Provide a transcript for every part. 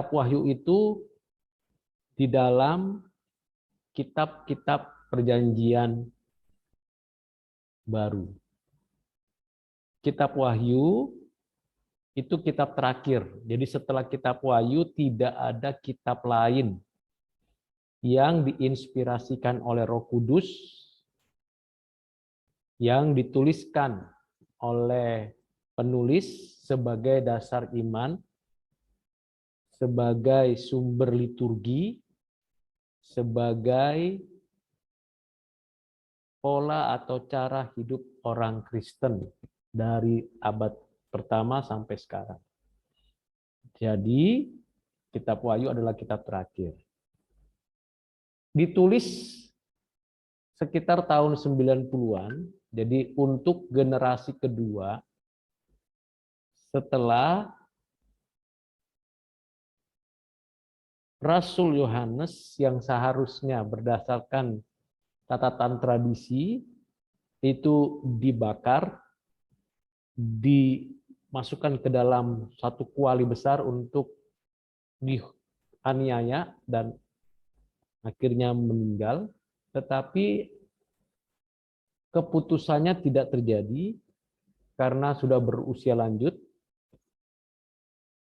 Wahyu itu di dalam kitab-kitab perjanjian baru. Kitab Wahyu itu kitab terakhir. Jadi setelah kitab Wahyu tidak ada kitab lain yang diinspirasikan oleh Roh Kudus, yang dituliskan oleh penulis sebagai dasar iman, sebagai sumber liturgi, sebagai pola atau cara hidup orang Kristen dari abad pertama sampai sekarang. Jadi, kitab Wahyu adalah kitab terakhir. Ditulis sekitar tahun 90-an, jadi untuk generasi kedua setelah Rasul Yohanes yang seharusnya berdasarkan catatan tradisi itu dibakar, dimasukkan ke dalam satu kuali besar untuk dianiaya dan akhirnya meninggal, tetapi keputusannya tidak terjadi karena sudah berusia lanjut.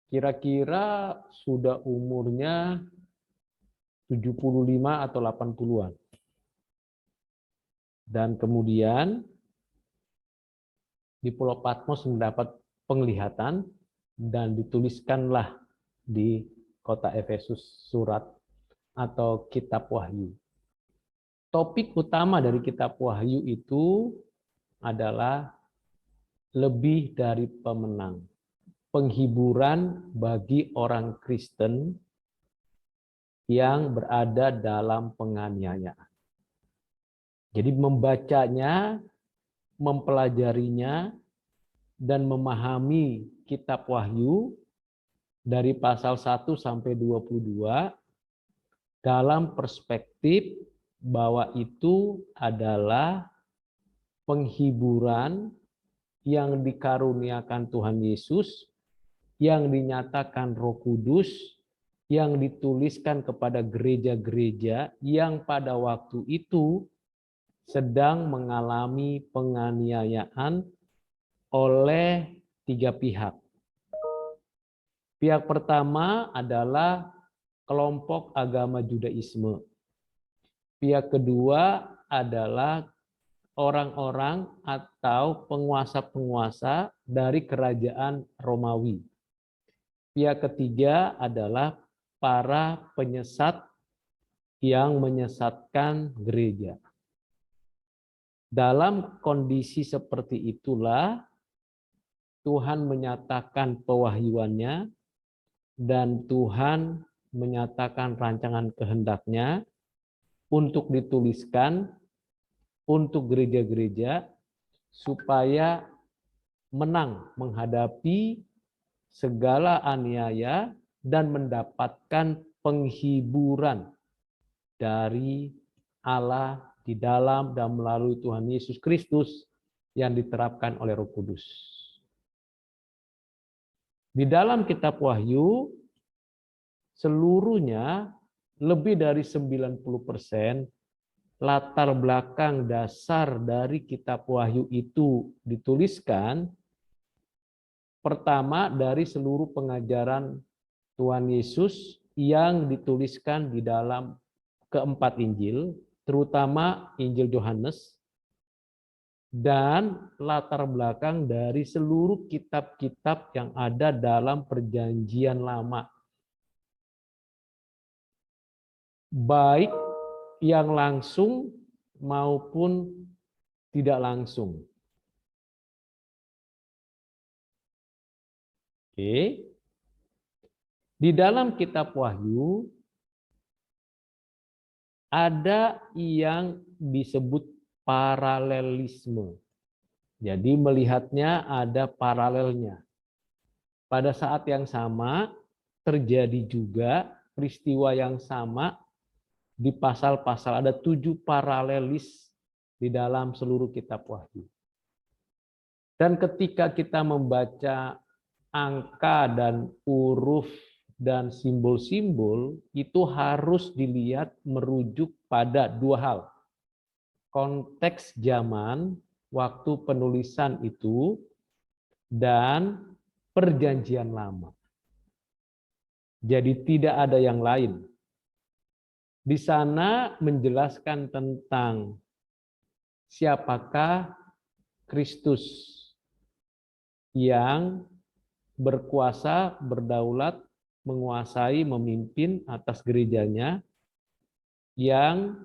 Kira-kira sudah umurnya 75 atau 80-an. Dan kemudian di Pulau Patmos mendapat penglihatan dan dituliskanlah di kota Efesus surat atau kitab Wahyu. Topik utama dari kitab Wahyu itu adalah lebih dari pemenang. Penghiburan bagi orang Kristen yang berada dalam penganiayaan. Jadi membacanya, mempelajarinya, dan memahami kitab Wahyu dari pasal 1 sampai 22 dalam perspektif bahwa itu adalah penghiburan yang dikaruniakan Tuhan Yesus, yang dinyatakan Roh Kudus, yang dituliskan kepada gereja-gereja yang pada waktu itu sedang mengalami penganiayaan oleh 3 pihak. Pihak pertama adalah kelompok agama Judaisme. Pihak kedua adalah orang-orang atau penguasa-penguasa dari kerajaan Romawi. Pihak ketiga adalah para penyesat yang menyesatkan gereja. Dalam kondisi seperti itulah Tuhan menyatakan pewahyuannya dan Tuhan menyatakan rancangan kehendaknya untuk dituliskan untuk gereja-gereja supaya menang menghadapi segala aniaya dan mendapatkan penghiburan dari Allah di dalam dan melalui Tuhan Yesus Kristus yang diterapkan oleh Roh Kudus. Di dalam kitab Wahyu, seluruhnya lebih dari 90% latar belakang dasar dari kitab Wahyu itu dituliskan pertama dari seluruh pengajaran Tuhan Yesus yang dituliskan di dalam keempat Injil, terutama Injil Yohanes, dan latar belakang dari seluruh kitab-kitab yang ada dalam Perjanjian Lama. Baik yang langsung maupun tidak langsung. Oke. Di dalam kitab Wahyu ada yang disebut paralelisme. Jadi melihatnya ada paralelnya. Pada saat yang sama terjadi juga peristiwa yang sama di pasal-pasal. Ada 7 paralelis di dalam seluruh kitab Wahyu. Dan ketika kita membaca angka dan huruf dan simbol-simbol itu harus dilihat merujuk pada dua hal. Konteks zaman, waktu penulisan itu, dan perjanjian lama. Jadi tidak ada yang lain. Di sana menjelaskan tentang siapakah Kristus yang berkuasa, berdaulat, menguasai, memimpin atas gerejanya, yang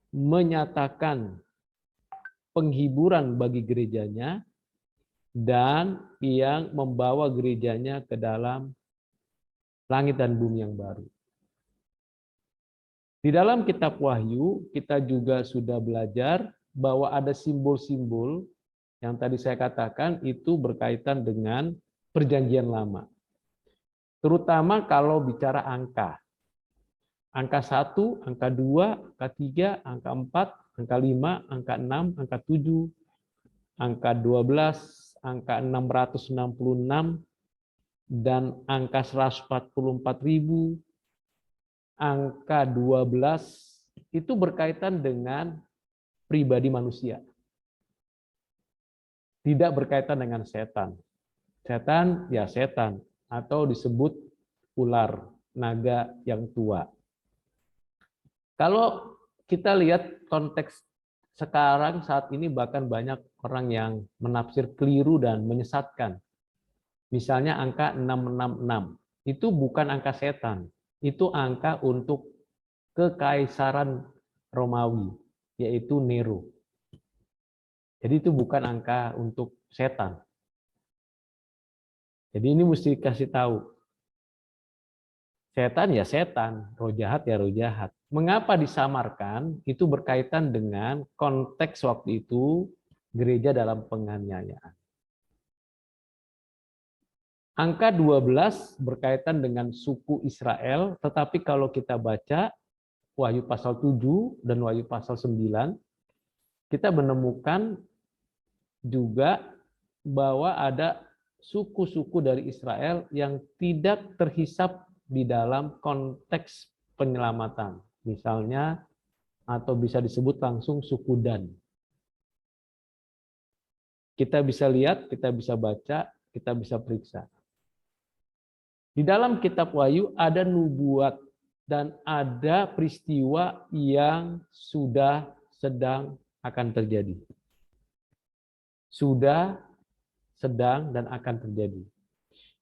menyatakan penghiburan bagi gerejanya, dan yang membawa gerejanya ke dalam langit dan bumi yang baru. Di dalam kitab Wahyu, kita juga sudah belajar bahwa ada simbol-simbol yang tadi saya katakan itu berkaitan dengan perjanjian lama. Terutama kalau bicara angka. Angka 1, angka 2, angka 3, angka 4, angka 5, angka 6, angka 7, angka 12, angka 666, dan angka 144.000, angka 12, itu berkaitan dengan pribadi manusia. Tidak berkaitan dengan setan. Setan, ya setan. Atau disebut ular, naga yang tua. Kalau kita lihat konteks sekarang saat ini bahkan banyak orang yang menafsir keliru dan menyesatkan. Misalnya angka 666, itu bukan angka setan, itu angka untuk kekaisaran Romawi, yaitu Nero. Jadi itu bukan angka untuk setan. Jadi ini mesti dikasih tahu. Setan ya setan, roh jahat ya roh jahat. Mengapa disamarkan? Itu berkaitan dengan konteks waktu itu gereja dalam penganiayaan. Angka 12 berkaitan dengan suku Israel, tetapi kalau kita baca Wahyu pasal 7 dan Wahyu pasal 9, kita menemukan juga bahwa ada suku-suku dari Israel yang tidak terhisap di dalam konteks penyelamatan. Misalnya, atau bisa disebut langsung suku Dan. Kita bisa lihat, kita bisa baca, kita bisa periksa. Di dalam kitab Wahyu ada nubuat dan ada peristiwa yang sudah sedang akan terjadi. Sudah, sedang, dan akan terjadi.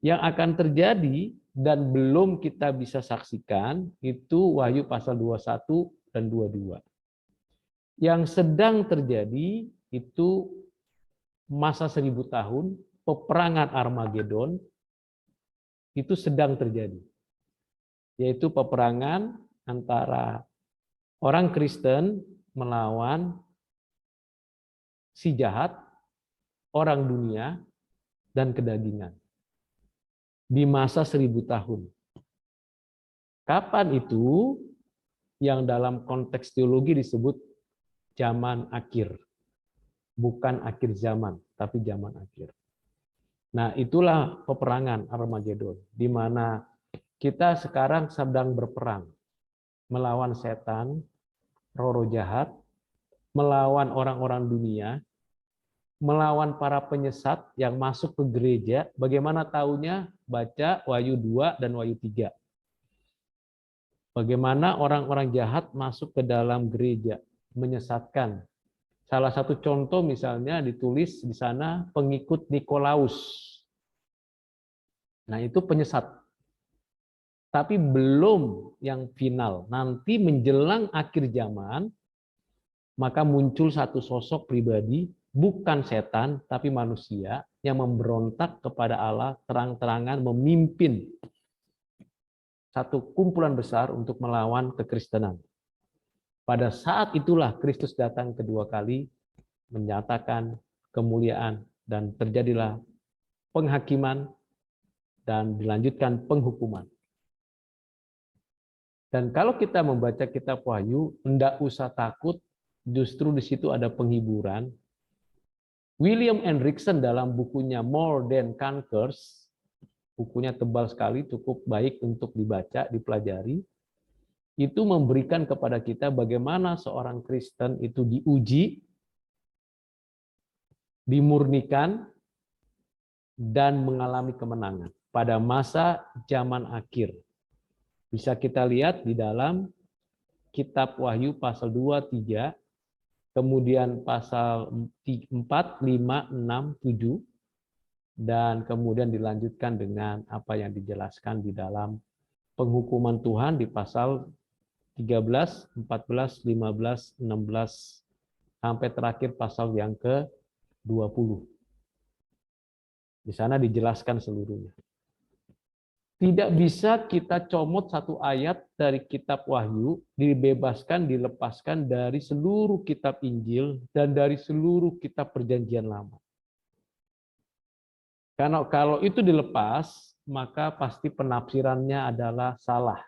Yang akan terjadi dan belum kita bisa saksikan itu Wahyu pasal 21 dan 22. Yang sedang terjadi itu masa 1000 tahun, peperangan Armageddon, itu sedang terjadi. Yaitu peperangan antara orang Kristen melawan si jahat, orang dunia, dan kedagingan. Di masa 1000 tahun. Kapan itu? Yang dalam konteks teologi disebut zaman akhir. Bukan akhir zaman, tapi zaman akhir. Nah, itulah peperangan Armageddon, di mana kita sekarang sedang berperang melawan setan, roh-roh jahat, melawan orang-orang dunia, melawan para penyesat yang masuk ke gereja. Bagaimana taunya? Baca Wahyu 2 dan Wahyu 3. Bagaimana orang-orang jahat masuk ke dalam gereja, menyesatkan. Salah satu contoh misalnya ditulis di sana pengikut Nikolaus. Nah, itu penyesat. Tapi belum yang final. Nanti menjelang akhir zaman, maka muncul satu sosok pribadi, bukan setan, tapi manusia, yang memberontak kepada Allah, terang-terangan memimpin satu kumpulan besar untuk melawan kekristenan. Pada saat itulah Kristus datang kedua kali, menyatakan kemuliaan, dan terjadilah penghakiman, dan dilanjutkan penghukuman. Dan kalau kita membaca kitab Wahyu, tidak usah takut, justru di situ ada penghiburan. William Hendriksen dalam bukunya More Than Conquerors bukunya tebal sekali, cukup baik untuk dibaca, dipelajari. Itu memberikan kepada kita bagaimana seorang Kristen itu diuji, dimurnikan, dan mengalami kemenangan pada masa zaman akhir. Bisa kita lihat di dalam kitab Wahyu pasal 2, 3, kemudian pasal 4, 5, 6, 7, dan kemudian dilanjutkan dengan apa yang dijelaskan di dalam penghukuman Tuhan di pasal 13, 14, 15, 16, sampai terakhir pasal yang ke-20. Di sana dijelaskan seluruhnya. Tidak bisa kita comot satu ayat dari kitab Wahyu, dibebaskan, dilepaskan dari seluruh kitab Injil dan dari seluruh kitab Perjanjian Lama. Karena kalau itu dilepas, maka pasti penafsirannya adalah salah.